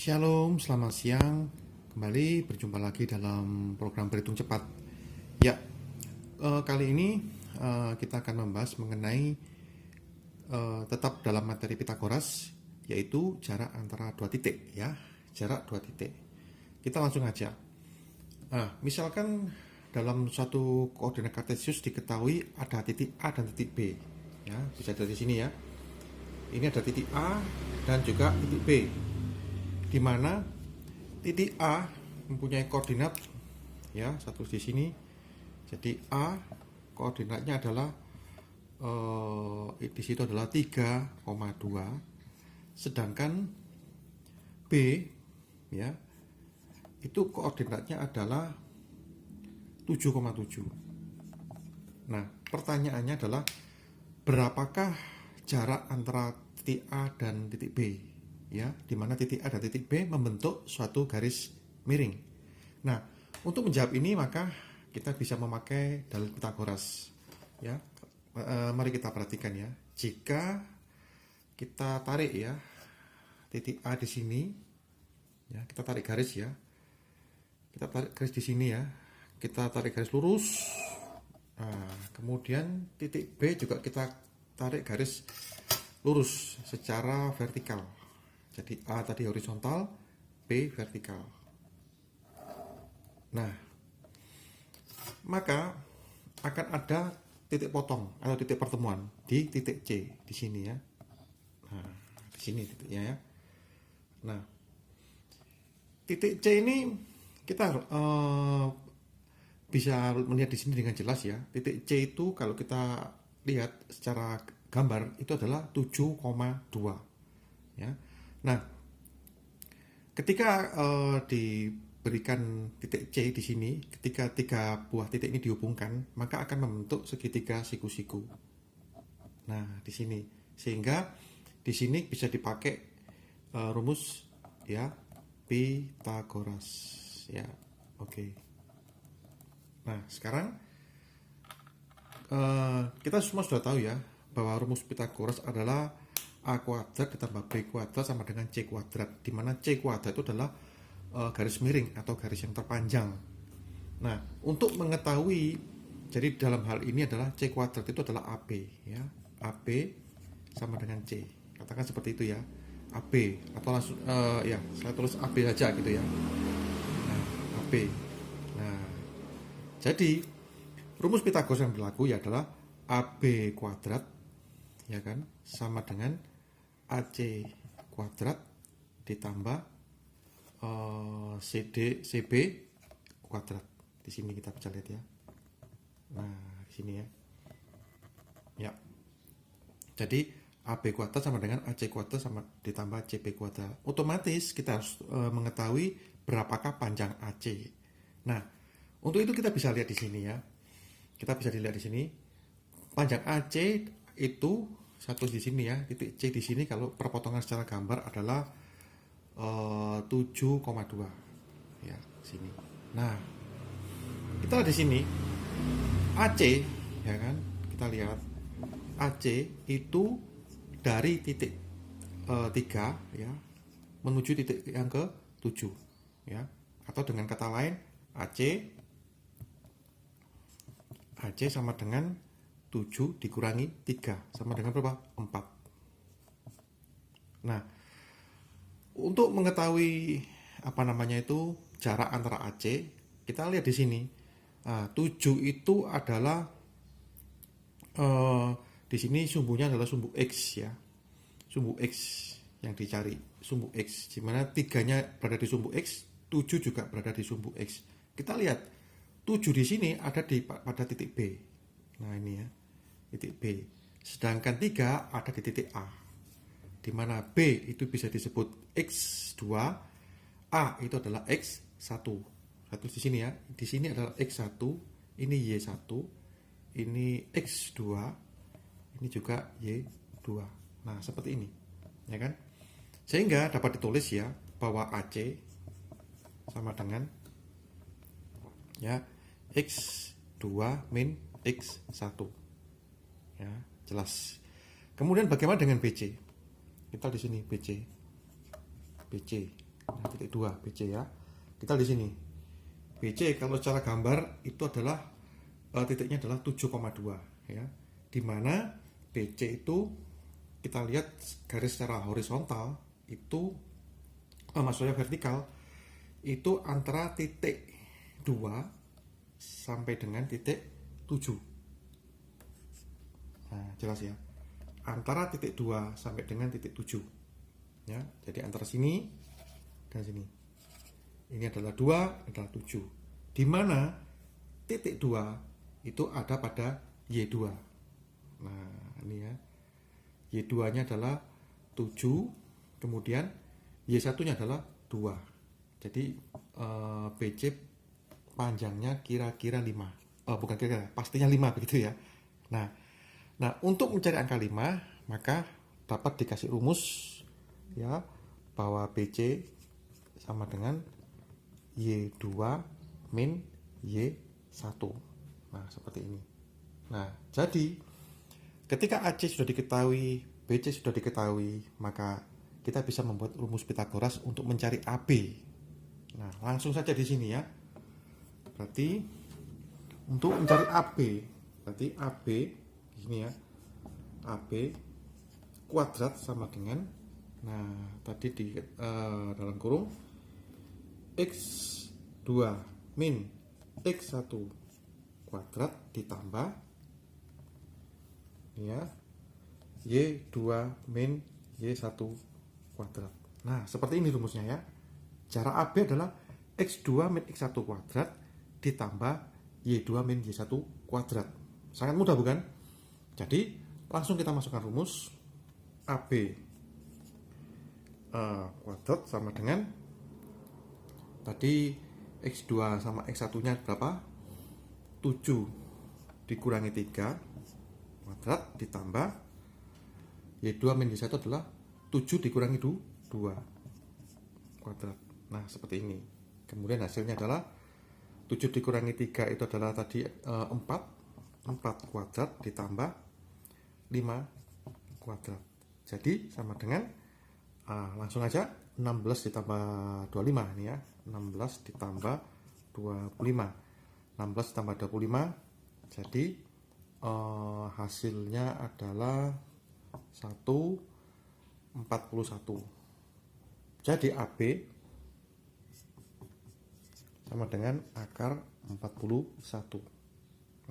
Shalom, selamat siang. Kembali berjumpa lagi dalam program Berhitung Cepat. Ya, kali ini kita akan membahas mengenai tetap dalam materi Pitagoras, yaitu jarak antara dua titik. Ya, jarak dua titik. Kita langsung aja. Nah, misalkan dalam suatu koordinat kartesius diketahui ada titik A dan titik B. Ya, bisa dari sini ya. Ini ada titik A dan juga titik B, di mana titik A mempunyai koordinat ya satu di sini. Jadi A koordinatnya adalah di situ adalah 3,2, sedangkan B ya itu koordinatnya adalah 7,7. Nah, pertanyaannya adalah berapakah jarak antara titik A dan titik B? Ya, di mana titik A dan titik B membentuk suatu garis miring. Nah, untuk menjawab ini maka kita bisa memakai dalil Pitagoras. Ya, mari kita perhatikan ya. Jika kita tarik ya titik A di sini, ya kita tarik garis ya. Kita tarik garis di sini ya. Kita tarik garis lurus. Nah, kemudian titik B juga kita tarik garis lurus secara vertikal. Jadi A tadi horizontal, B vertikal. Nah, maka akan ada titik potong atau titik pertemuan di titik C di sini ya. Nah, di sini titiknya ya. Nah, titik C ini kita bisa melihat di sini dengan jelas ya. Titik C itu kalau kita lihat secara gambar itu adalah 7,2 ya. Nah, ketika diberikan titik C di sini, ketika tiga buah titik ini dihubungkan, maka akan membentuk segitiga siku-siku. Nah, di sini sehingga di sini bisa dipakai rumus ya Pitagoras ya. Oke. Nah, sekarang kita semua sudah tahu ya bahwa rumus Pitagoras adalah A kuadrat ditambah B kuadrat sama dengan C kuadrat, di mana C kuadrat itu adalah garis miring atau garis yang terpanjang. Nah, untuk mengetahui, jadi dalam hal ini adalah C kuadrat itu adalah AB ya. AB sama dengan C. Katakan seperti itu ya. AB atau langsung ya, saya tulis AB saja gitu ya. Nah, AB. Nah, jadi rumus Pitagoras yang berlaku ya adalah AB kuadrat ya kan sama dengan AC kuadrat ditambah CB kuadrat. Di sini kita bisa lihat ya. Nah, di sini ya. Ya. Jadi AB kuadrat sama dengan AC kuadrat sama ditambah CB kuadrat. Otomatis kita harus mengetahui berapakah panjang AC. Nah, untuk itu kita bisa lihat di sini ya. Kita bisa dilihat di sini. Panjang AC itu satu di sini ya, titik C di sini kalau perpotongan secara gambar adalah 7,2 ya sini. Nah, kita lihat di sini AC ya kan, kita lihat AC itu dari titik 3 ya menuju titik yang ke 7 ya, atau dengan kata lain AC sama dengan 7 dikurangi 3 sama dengan berapa? 4. Nah, untuk mengetahui apa namanya itu jarak antara AC, kita lihat di sini. Nah, 7 itu adalah di sini sumbunya adalah sumbu X ya. Sumbu X yang dicari, sumbu X. Di mana 3-nya berada di sumbu X, 7 juga berada di sumbu X. Kita lihat 7 di sini ada pada titik B. Nah, ini ya. Titik B. Sedangkan 3 ada di titik A. Di mana B itu bisa disebut X2, A itu adalah X1. Satu di sini ya. Di sini adalah X1, ini Y1, ini X2, ini juga Y2. Nah, seperti ini. Ya kan? Sehingga dapat ditulis ya bahwa AC sama dengan ya X2 min X1. Ya, jelas. Kemudian bagaimana dengan BC? Kita di sini BC. Nah, titik 2 BC ya. Kita di sini. BC kalau secara gambar itu adalah titiknya adalah 7,2 ya. Di mana BC itu kita lihat garis secara horizontal itu maksudnya vertikal itu antara titik 2 sampai dengan titik 7. Nah, jelas ya. Antara titik 2 sampai dengan titik 7. Ya, jadi antara sini dan sini. Ini adalah 2, adalah 7. Di mana titik 2 itu ada pada Y2. Nah, ini ya. Y2-nya adalah 7, kemudian Y1-nya adalah 2. Jadi BC panjangnya kira-kira 5. Bukan kira-kira, pastinya 5 begitu ya. Nah, untuk mencari angka 5, maka dapat dikasih rumus ya bahwa BC sama dengan Y2 min Y1. Nah, seperti ini. Nah, jadi ketika AC sudah diketahui, BC sudah diketahui, maka kita bisa membuat rumus Pythagoras untuk mencari AB. Nah, langsung saja di sini ya. Berarti untuk mencari AB, berarti AB di sini ya. AB kuadrat sama dengan, nah tadi di dalam kurung X2 min X1 kuadrat ditambah ya Y2 min Y1 kuadrat. Nah, seperti ini rumusnya ya. Cara AB adalah X2 min X1 kuadrat ditambah Y2 min Y1 kuadrat. Sangat mudah bukan? Jadi langsung kita masukkan rumus AB kuadrat sama dengan tadi X2 sama X1 nya berapa? 7 dikurangi 3 kuadrat ditambah Y2 min Y1 adalah 7 dikurangi 2 kuadrat. Nah, seperti ini. Kemudian hasilnya adalah 7 dikurangi 3 itu adalah tadi 4 kuadrat ditambah 5 kuadrat. Jadi sama dengan langsung aja 16 ditambah 25 ini ya. 16 ditambah 25. 16 ditambah 25. Jadi hasilnya adalah 141. Jadi AB sama dengan akar 41.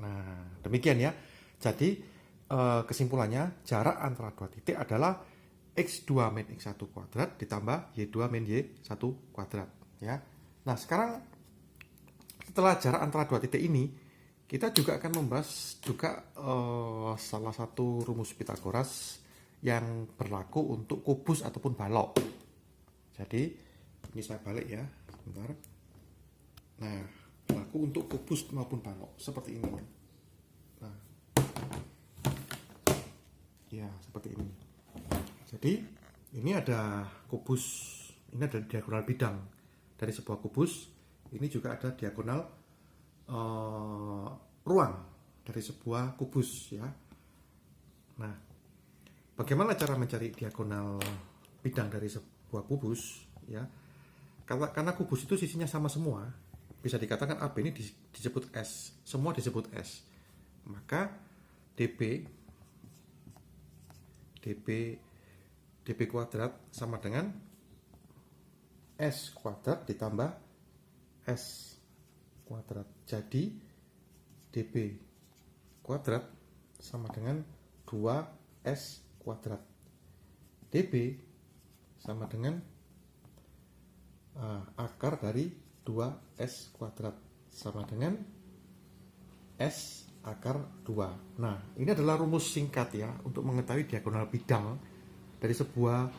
Nah, demikian ya. Jadi kesimpulannya jarak antara dua titik adalah X2 min X1 kuadrat ditambah Y2 min Y1 kuadrat ya. Nah, sekarang setelah jarak antara dua titik ini, kita juga akan membahas juga salah satu rumus Pythagoras yang berlaku untuk kubus ataupun balok. Jadi ini saya balik ya, sebentar. Nah, berlaku untuk kubus maupun balok seperti ini. Nah, ya seperti ini. Jadi ini ada kubus, ini ada diagonal bidang dari sebuah kubus. Ini juga ada diagonal ruang dari sebuah kubus ya. Nah, bagaimana cara mencari diagonal bidang dari sebuah kubus ya? Karena kubus itu sisinya sama semua, bisa dikatakan AB ini disebut S, semua disebut S. Maka dp kuadrat sama dengan S kuadrat ditambah S kuadrat. Jadi dp kuadrat sama dengan 2S kuadrat. dp sama dengan akar dari 2S kuadrat sama dengan S akar 2. Nah, ini adalah rumus singkat ya untuk mengetahui diagonal bidang dari sebuah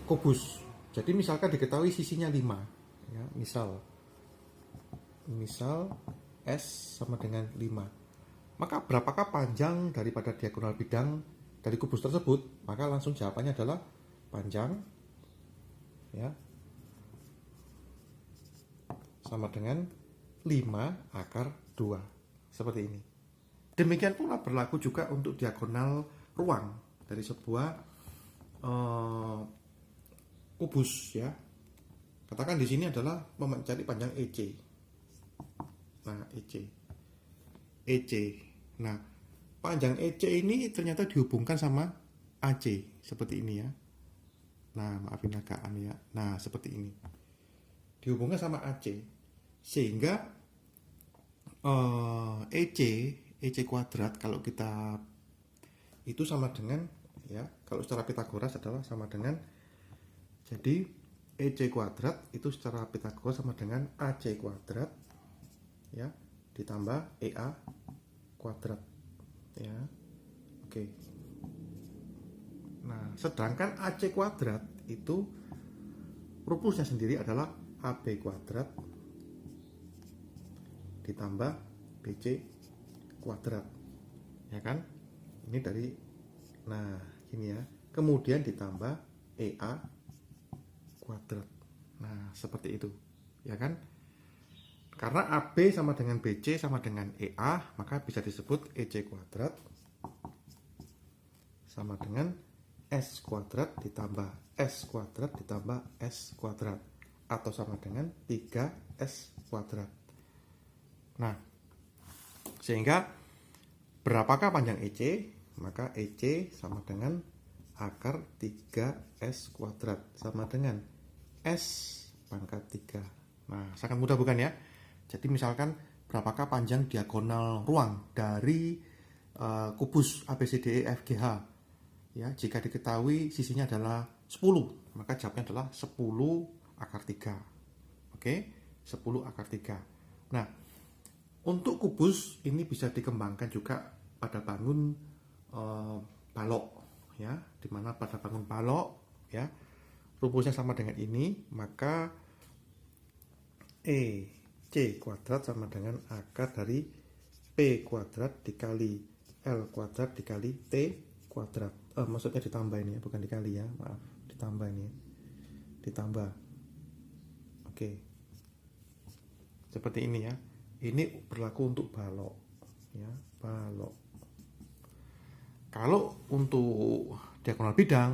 kubus. Jadi misalkan diketahui sisinya 5 ya, misal S sama dengan 5. Maka berapakah panjang daripada diagonal bidang dari kubus tersebut? Maka langsung jawabannya adalah panjang ya sama dengan 5 akar 2. Seperti ini. Demikian pula berlaku juga untuk diagonal ruang dari sebuah kubus ya. Katakan di sini adalah mencari panjang EC. Nah, EC. Nah, panjang EC ini ternyata dihubungkan sama AC seperti ini ya. Nah, maafin agak aneh ya. Nah, seperti ini. Dihubungkan sama AC. Sehingga EC kuadrat kalau kita itu sama dengan ya, kalau secara Pitagoras adalah sama dengan, jadi EC kuadrat itu secara Pitagoras sama dengan AC kuadrat ya ditambah EA kuadrat ya. Oke. Nah, sedangkan AC kuadrat itu rumusnya sendiri adalah AB kuadrat ditambah BC kuadrat ya kan, ini dari, nah ini ya, kemudian ditambah EA kuadrat. Nah, seperti itu ya kan, karena AB sama dengan BC sama dengan EA, maka bisa disebut EC kuadrat sama dengan S kuadrat ditambah S kuadrat ditambah S kuadrat, atau sama dengan 3S kuadrat. Nah, sehingga berapakah panjang EC? Maka EC sama dengan akar 3S kuadrat sama dengan S pangkat 3. Nah, sangat mudah bukan ya? Jadi misalkan berapakah panjang diagonal ruang dari kubus ABCDEFGH? Ya, jika diketahui sisinya adalah 10, maka jawabnya adalah 10 akar 3. Oke, 10 akar 3. Nah, untuk kubus ini bisa dikembangkan juga pada bangun balok ya, dimana pada bangun balok ya rumusnya sama dengan ini, maka EC kuadrat sama dengan akar dari P kuadrat dikali L kuadrat dikali T kuadrat. Maksudnya ditambah ini ya, bukan dikali ya, maaf, ditambah ini ya. Ditambah. Oke. Seperti ini ya. Ini berlaku untuk balok ya, balok. Kalau untuk diagonal bidang,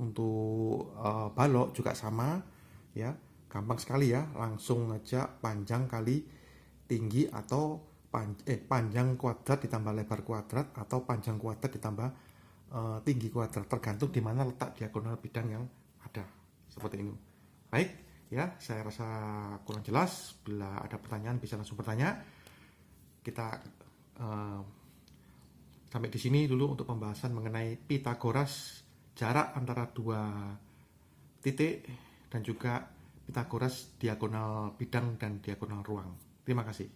untuk balok juga sama ya, gampang sekali ya, langsung aja panjang kali tinggi, atau panjang kuadrat ditambah lebar kuadrat, atau panjang kuadrat ditambah tinggi kuadrat, tergantung di mana letak diagonal bidang yang ada. Seperti ini. Baik ya, saya rasa kurang jelas. Bila ada pertanyaan bisa langsung bertanya. Kita sampai di sini dulu untuk pembahasan mengenai Pitagoras, jarak antara dua titik, dan juga Pitagoras diagonal bidang dan diagonal ruang. Terima kasih.